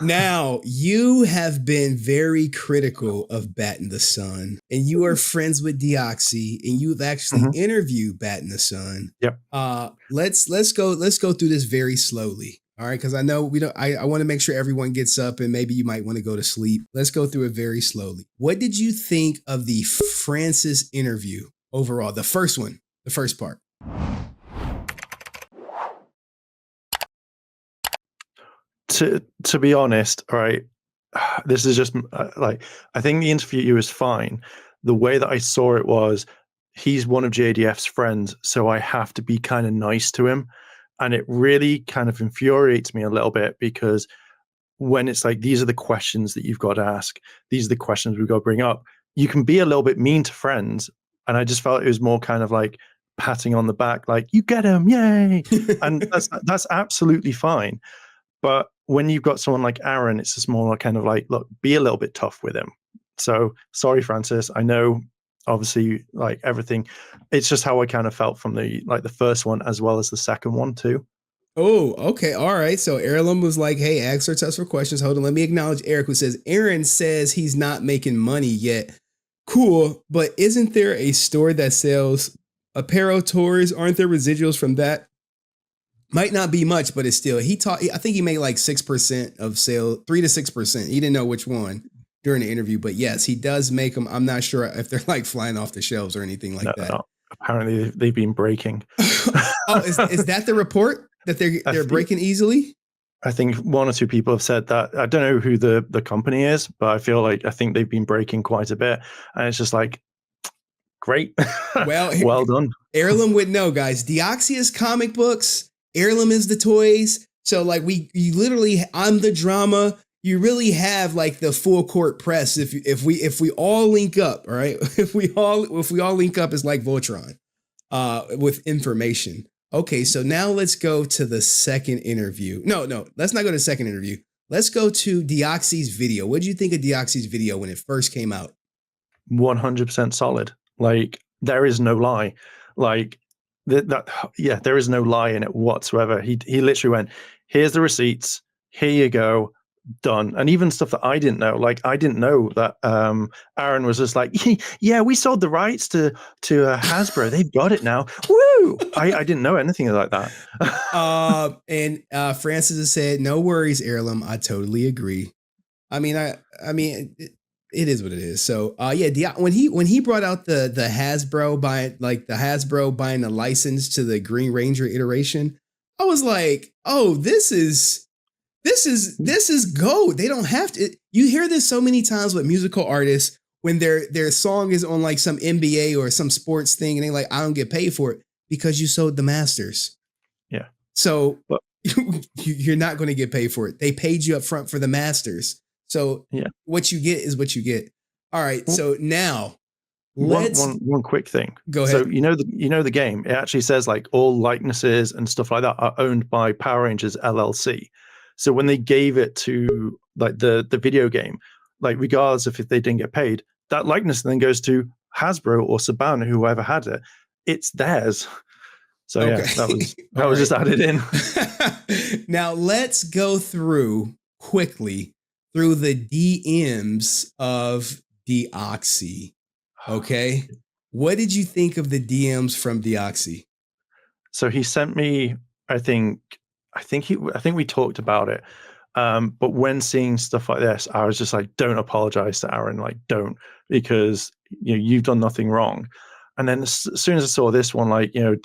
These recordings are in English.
Now, you have been very critical of Bat in the Sun, and you are friends with Deoxy, and you've actually Hmm. interviewed Bat in the Sun. Yep. Let's go through this very slowly. All right, because I know we don't. I want to make sure everyone gets up, and maybe you might want to go to sleep. Let's go through it very slowly. What did you think of the Francis interview overall? The first one, the first part. To be honest, all right, this is just like, I think the interview was fine. The way that I saw it was, he's one of JDF's friends, so I have to be kind of nice to him, and it really kind of infuriates me a little bit, because when it's like, these are the questions that you've got to ask, these are the questions we've got to bring up, you can be a little bit mean to friends. And I just felt it was more kind of like patting on the back, like, you get him, yay. And that's absolutely fine. But when you've got someone like Aaron, it's just more kind of like, look, be a little bit tough with him. So sorry, Francis. I know, obviously, like everything, it's just how I kind of felt from the first one as well as the second one too. Oh, okay. All right. So Heirloom was like, hey, ask her test for questions. Hold on. Let me acknowledge Eric, who says, Aaron says he's not making money yet. Cool. But isn't there a store that sells apparel tours? Aren't there residuals from that? Might not be much, but it's still, he taught, I think he made like 6% of sale, 3 to 6%. He didn't know which one during the interview, but yes, he does make them. I'm not sure if they're like flying off the shelves or anything like No, that. no. Apparently they've been breaking. Oh, is that the report that I they're think breaking easily? I think one or two people have said that. I don't know who the company is, but I think they've been breaking quite a bit, and it's just like, great, Well, well done. Heirloom would know, guys. Deoxy is comic books. Heirloom is the toys. So like you literally, I'm the drama. You really have like the full court press if we all link up, all right? If we all link up, it's like Voltron, with information. Okay, so now let's go to the second interview. No, let's not go to the second interview. Let's go to Deoxy's video. What did you think of Deoxy's video when it first came out? 100% solid. Like, there is no lie. Like, yeah, there is no lie in it whatsoever. He literally went, here's the receipts, here you go, done. And even stuff that I didn't know, like, I didn't know that Aaron was just like, yeah, we sold the rights to Hasbro, they've got it now, woo. I didn't know anything like that. And Francis has said, "No worries, Heirloom. I totally agree. I mean, it is what it is. So, yeah, when he brought out the Hasbro buying the license to the Green Ranger iteration, I was like, oh, this is gold. They don't have to. You hear this so many times with musical artists when their song is on like some NBA or some sports thing, and they're like, I don't get paid for it because you sold the masters. Yeah. So But you're not going to get paid for it. They paid you up front for the masters. So yeah. what you get is what you get. All right. Well, So now one let's one one quick thing. go So ahead. the game. It actually says like all likenesses and stuff like that are owned by Power Rangers LLC. So when they gave it to like the video game, like regardless of if they didn't get paid, that likeness then goes to Hasbro or Saban, whoever had it. It's theirs. So yeah, that Okay. was All just added in. right. Now let's go through quickly through the DMs of Deoxy. Okay. What did you think of the DMs from Deoxy? So he sent me, I think, I think we talked about it. But when seeing stuff like this, I was just like, don't apologize to Aaron, like, don't, because you've done nothing wrong. And then as soon as I saw this one, like, Hold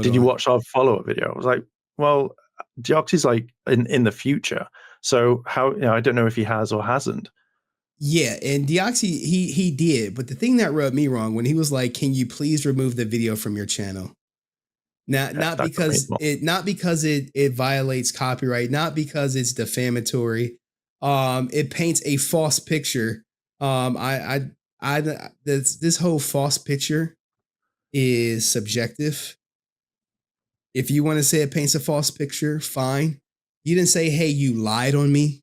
did you on. watch our follow-up video? I was like, well, Deoxy's like in the future, so how, I don't know if he has or hasn't. Yeah, and Deoxy he did, but the thing that rubbed me wrong when he was like, "Can you please remove the video from your channel?" Not Yeah, not that got me as because well. it violates copyright, not because it's defamatory. It paints a false picture. This whole false picture is subjective. If you want to say it paints a false picture, fine. You didn't say, "Hey, you lied on me."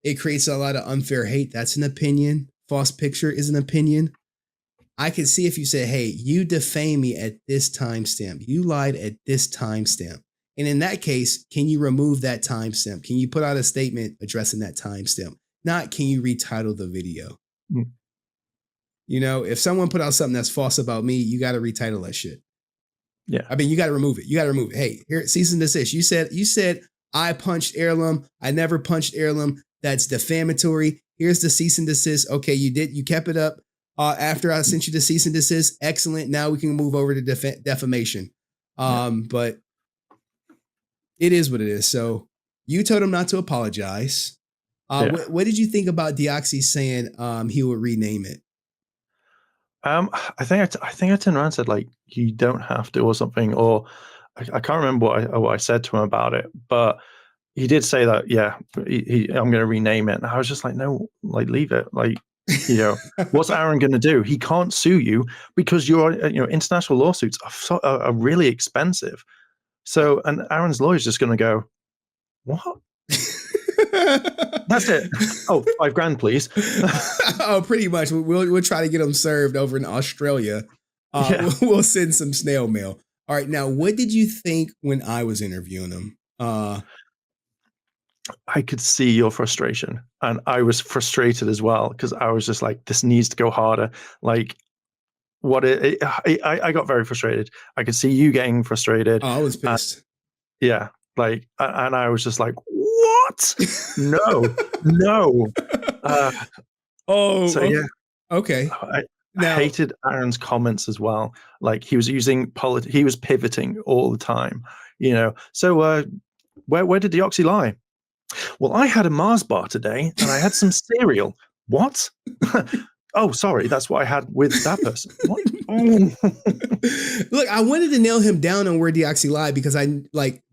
It creates a lot of unfair hate. That's an opinion. False picture is an opinion. I can see if you say, hey, you defamed me at this timestamp. You lied at this timestamp. And in that case, can you remove that timestamp? Can you put out a statement addressing that timestamp? Not can you retitle the video? Mm. You know, if someone put out something that's false about me, you got to retitle that shit. Yeah. I mean, you got to remove it. You got to remove it. Hey, here, cease and desist. You said I punched Heirloom. I never punched Heirloom. That's defamatory. Here's the cease and desist. Okay, you did. You kept it up after I sent you the cease and desist. Excellent. Now we can move over to defamation. But it is what it is. So you told him not to apologize. What did you think about Deoxy saying he would rename it? I think I turned around and said, like, you don't have to or something, or I can't remember what I said to him about it, but he did say that, yeah, I'm going to rename it. And I was just like, no, like, leave it. Like, you know, what's Aaron going to do? He can't sue you because international lawsuits are really expensive. So, and Aaron's lawyer is just going to go, what? That's it. Oh, $5,000, please. Oh, pretty much. We'll try to get them served over in Australia. We'll send some snail mail. All right. Now, what did you think when I was interviewing him? I could see your frustration, and I was frustrated as well because I was just like, this needs to go harder. Like, I got very frustrated. I could see you getting frustrated. Oh, I was pissed. Yeah. Like, and I was just like, what? No. Okay. I hated Aaron's comments as well. Like, he was using he was pivoting all the time, you know. So where did Deoxy lie? Well, I had a Mars bar today and I had some cereal. What? Oh, sorry, that's what I had with that person. What? Look, I wanted to nail him down on where Deoxy lied because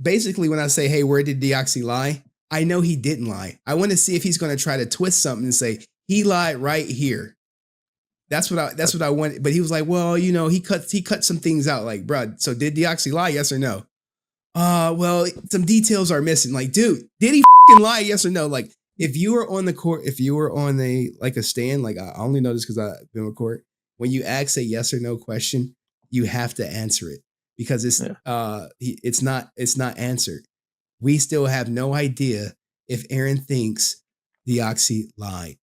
basically when I say, hey, where did Deoxy lie? I know he didn't lie. I want to see if he's going to try to twist something and say he lied right here. That's what I wanted. But he was like, well, you know, he cut some things out. Like, bro, so did Deoxy lie? Yes or no? Well, some details are missing. Like, dude, did he lie? Yes or no? Like, if you were on the court, if you were on a stand, like I only know this because I've been on court. When you ask a yes or no question, you have to answer it because it's not answered. We still have no idea if Aaron thinks Deoxy lied.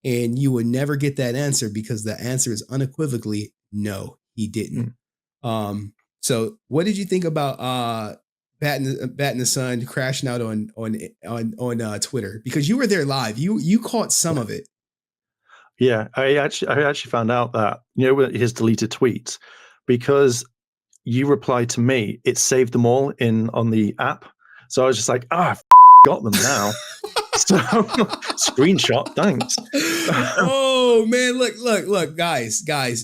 And you would never get that answer because the answer is unequivocally no, he didn't. So what did you think about batting the sun crashing out on Twitter? Because you were there live. You caught some of it. Yeah, I actually found out that, you know, his deleted tweets, because you replied to me, it saved them all on the app. So I was just like, got them now. So screenshot, thanks. Oh man, look, guys,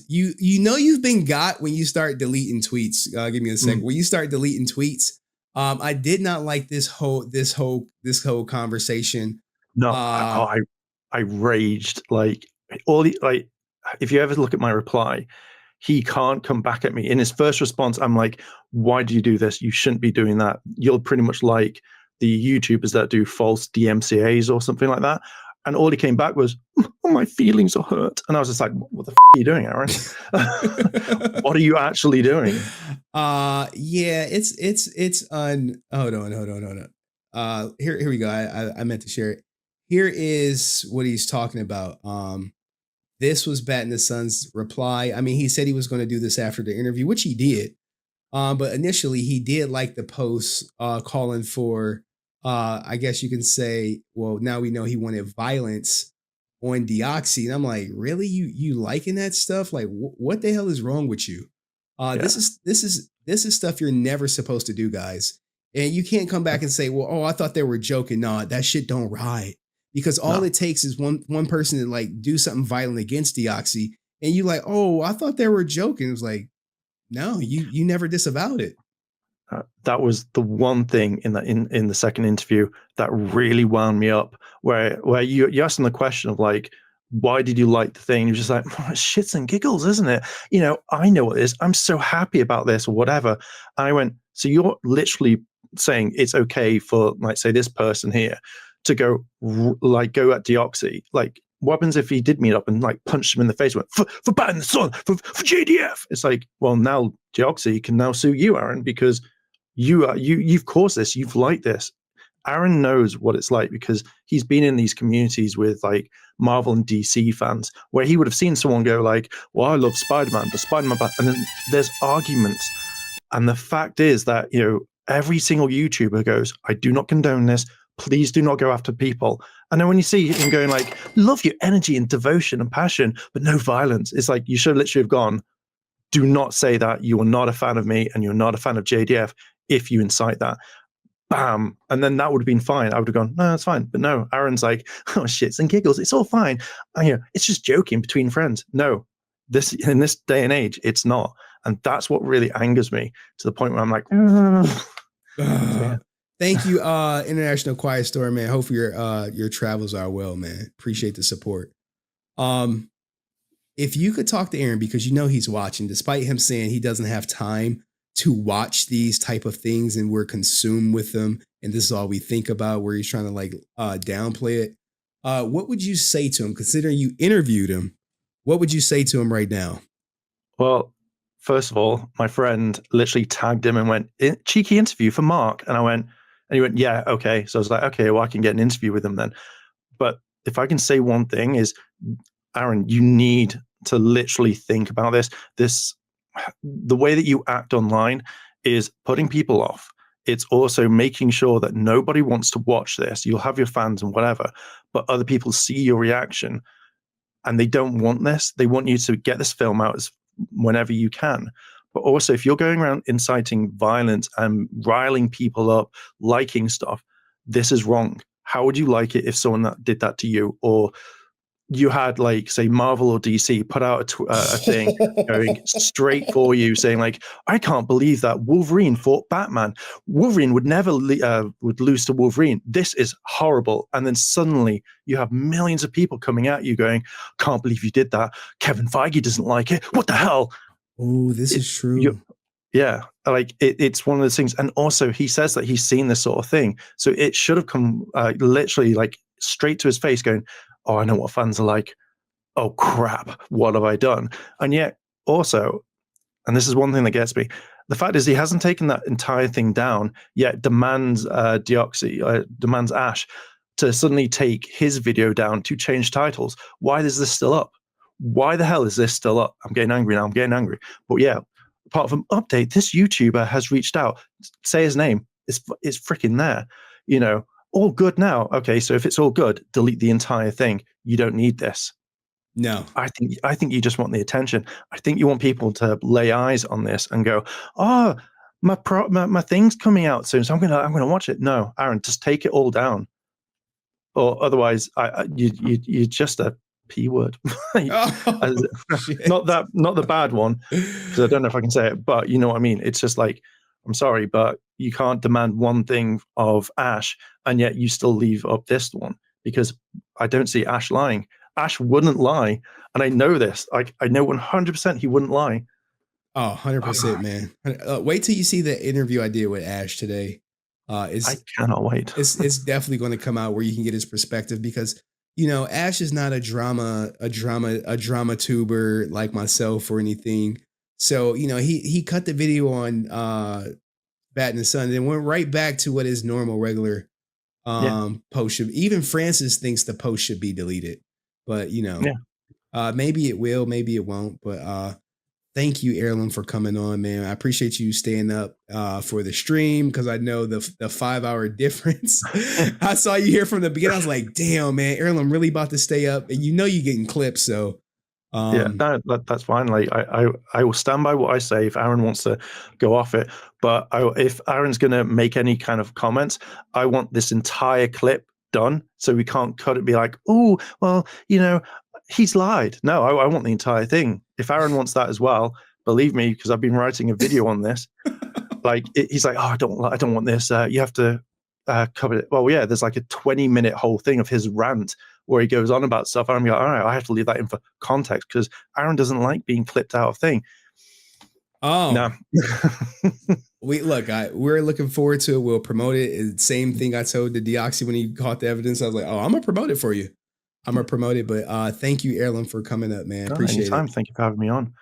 you know you've been got when you start deleting tweets. Give me a second. When you start deleting tweets, I did not like this whole conversation. No, I raged. Like, if you ever look at my reply, he can't come back at me. In his first response, I'm like, why do you do this? You shouldn't be doing that. You're pretty much like the YouTubers that do false DMCAs or something like that. And all he came back was, oh, my feelings are hurt. And I was just like, what the f are you doing, Aaron? What are you actually doing? Yeah, it's hold on. Here we go. I meant to share it. Here is what he's talking about. This was Bat in the Sun's reply. I mean, he said he was going to do this after the interview, which he did. But initially he did like the post calling for, I guess you can say, well, now we know he wanted violence on Deoxy. And I'm like, really? You liking that stuff? Like, what the hell is wrong with you? This is stuff you're never supposed to do, guys. And you can't come back and say, well, I thought they were joking. Nah, that shit don't ride. Because all it takes is one person to like do something violent against Deoxy. And you like, oh, I thought they were joking. It was like, no, you never disavowed it. That was the one thing in the second interview that really wound me up, where you asked him the question of like, why did you like the thing? You're just like, it's shits and giggles, isn't it? You know, I know what it is. I'm so happy about this or whatever. And I went, so you're literally saying it's okay for, like, say, this person here to go at Deoxy. Like, what happens if he did meet up and like punched him in the face and went, for batting the sun, for JDF? It's like, well, now Deoxy can now sue you, Aaron, because you've caused this, you've liked this. Aaron knows what it's like because he's been in these communities with like Marvel and DC fans where he would have seen someone go like, well, I love Spider-Man, but Spider-Man, and then there's arguments. And the fact is that, every single YouTuber goes, I do not condone this. Please do not go after people. And then when you see him going like, love your energy and devotion and passion, but no violence, it's like, you should literally have gone, do not say that. You are not a fan of me and you're not a fan of JDF if you incite that. Bam. And then that would have been fine. I would have gone, no, that's fine. But no, Aaron's like, oh, shits and giggles. It's all fine. It's just joking between friends. No, in this day and age, it's not. And that's what really angers me to the point where I'm like, yeah. Thank you, International Quiet Storm, man. Hope your travels are well, man. Appreciate the support. If you could talk to Aaron, because he's watching, despite him saying he doesn't have time to watch these type of things and we're consumed with them, and this is all we think about, where he's trying to like downplay it. What would you say to him, considering you interviewed him? What would you say to him right now? Well, first of all, my friend literally tagged him and went, cheeky interview for Mark. And he went, yeah, okay. So I was like, okay, well, I can get an interview with him then. But if I can say one thing is, Aaron, you need to literally think about this. The way that you act online is putting people off. It's also making sure that nobody wants to watch this. You'll have your fans and whatever, but other people see your reaction and they don't want this. They want you to get this film out whenever you can. But also, if you're going around inciting violence and riling people up, liking stuff, this is wrong. How would you like it if someone that did that to you? Or you had, like, say, Marvel or DC put out a thing going straight for you, saying, like, I can't believe that Wolverine fought Batman. Wolverine would never would lose to Wolverine. This is horrible. And then suddenly you have millions of people coming at you going, can't believe you did that. Kevin Feige doesn't like it. What the hell? Oh, this is true. Yeah, like it's one of those things. And also he says that he's seen this sort of thing. So it should have come literally like straight to his face going, oh, I know what fans are like. Oh, crap. What have I done? And yet also, and this is one thing that gets me, the fact is he hasn't taken that entire thing down, yet demands Deoxy, demands Ash to suddenly take his video down to change titles. Why is this still up? Why the hell is this still up? I'm getting angry now. I'm getting angry. But yeah, apart from update, this YouTuber has reached out. Say his name. It's freaking there. All good now. Okay, so if it's all good, delete the entire thing. You don't need this. No. I think you just want the attention. I think you want people to lay eyes on this and go, oh, my thing's coming out soon, so I'm gonna watch it. No, Aaron, just take it all down. Or otherwise, you're just a P word. Not the bad one, because I don't know if I can say it, but you know what I mean. It's just like, I'm sorry, but you can't demand one thing of Ash and yet you still leave up this one, because I don't see Ash lying. Ash wouldn't lie, and I know this. I know 100% he wouldn't lie. Oh, 100%, man. Wait till you see the interview I did with Ash today. I cannot wait. It's definitely going to come out where you can get his perspective, because Ash is not a drama tuber like myself or anything. So he cut the video on Bat in the Sun and then went right back to what his normal regular post should. Even Francis thinks the post should be deleted, but maybe it will, maybe it won't. But thank you, Heirloom, for coming on, man. I appreciate you staying up for the stream, because I know the 5-hour difference. I saw you here from the beginning. I was like, damn, man, Heirloom really about to stay up, and you're getting clips. So that's fine. Like I will stand by what I say if Aaron wants to go off it. But if Aaron's going to make any kind of comments, I want this entire clip done, so we can't cut it. Be like, oh, well, he's lied. No, I want the entire thing. If Aaron wants that as well, believe me, because I've been writing a video on this. Like he's like, oh, I don't want this. You have to cover it. Well, yeah, there's like a 20-minute whole thing of his rant where he goes on about stuff. And I'm like, all right, I have to leave that in for context, because Aaron doesn't like being clipped out of thing. Oh, no. We're looking forward to it. We'll promote it. Same thing I told the Deoxy when he caught the evidence. I was like, oh, I'm gonna promote it for you. I'm gonna promote it. But thank you, Heirloom, for coming up, man. Appreciate it. Thank you for having me on.